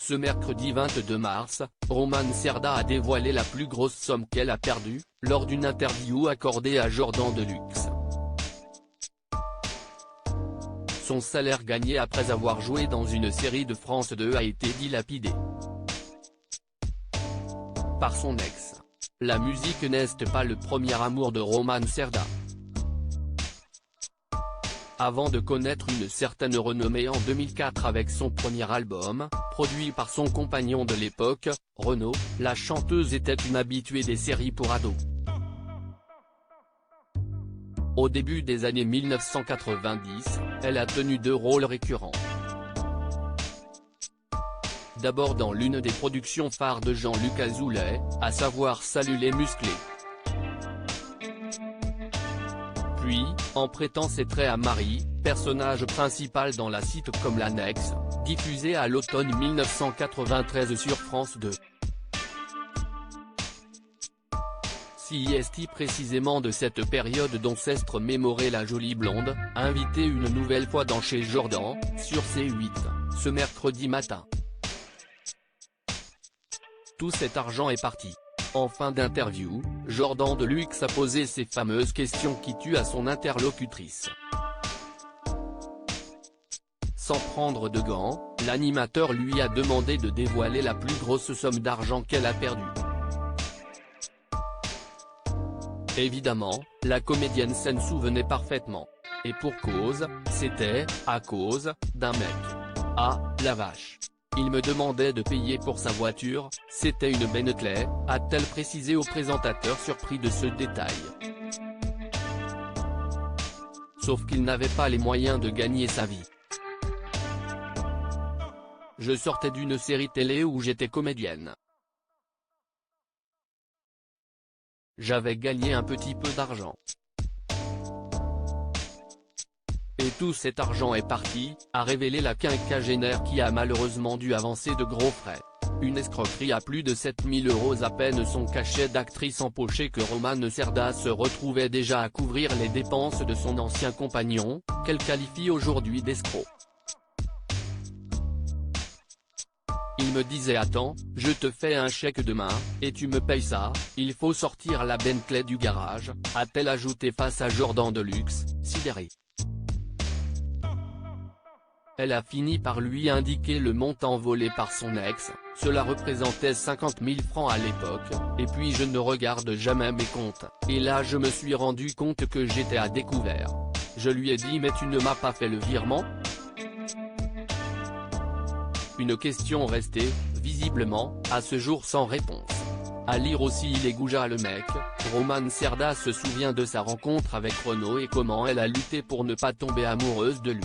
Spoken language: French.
Ce mercredi 22 mars, Romane Cerda a dévoilé la plus grosse somme qu'elle a perdue, lors d'une interview accordée à Jordan Deluxe. Son salaire gagné après avoir joué dans une série de France 2 a été dilapidé par son ex. La musique n'est pas le premier amour de Romane Cerda. Avant de connaître une certaine renommée en 2004 avec son premier album, produit par son compagnon de l'époque, Renaud, la chanteuse était une habituée des séries pour ados. Au début des années 1990, elle a tenu 2 rôles récurrents. D'abord dans l'une des productions phares de Jean-Luc Azoulay, à savoir Salut les musclés. Puis, en prêtant ses traits à Marie, personnage principal dans la sitcom L'Annexe, diffusée à l'automne 1993 sur France 2. C'est précisément de cette période dont s'est mémorée la jolie blonde, invitée une nouvelle fois dans Chez Jordan, sur C8, ce mercredi matin. Tout cet argent est parti. En fin d'interview, Jordan Deluxe a posé ces fameuses questions qui tuent à son interlocutrice. Sans prendre de gants, l'animateur lui a demandé de dévoiler la plus grosse somme d'argent qu'elle a perdue. Évidemment, la comédienne s'en souvenait parfaitement. Et pour cause, c'était à cause d'un mec. Ah, la vache. Il me demandait de payer pour sa voiture, c'était une Bentley, a-t-elle précisé au présentateur surpris de ce détail. Sauf qu'il n'avait pas les moyens de gagner sa vie. Je sortais d'une série télé où j'étais comédienne. J'avais gagné un petit peu d'argent. Et tout cet argent est parti, a révélé la quinquagénaire qui a malheureusement dû avancer de gros frais. Une escroquerie à plus de 7 000 € à peine son cachet d'actrice empoché que Romane Cerda se retrouvait déjà à couvrir les dépenses de son ancien compagnon, qu'elle qualifie aujourd'hui d'escroc. Il me disait attends, je te fais un chèque demain, et tu me payes ça, il faut sortir la Bentley du garage, a-t-elle ajouté face à Jordan Deluxe, sidéré. Elle a fini par lui indiquer le montant volé par son ex, cela représentait 50 000 francs à l'époque, et puis je ne regarde jamais mes comptes, et là je me suis rendu compte que j'étais à découvert. Je lui ai dit mais tu ne m'as pas fait le virement ? Une question restée, visiblement, à ce jour sans réponse. À lire aussi il est goujat le mec, Romane Cerda se souvient de sa rencontre avec Renaud et comment elle a lutté pour ne pas tomber amoureuse de lui.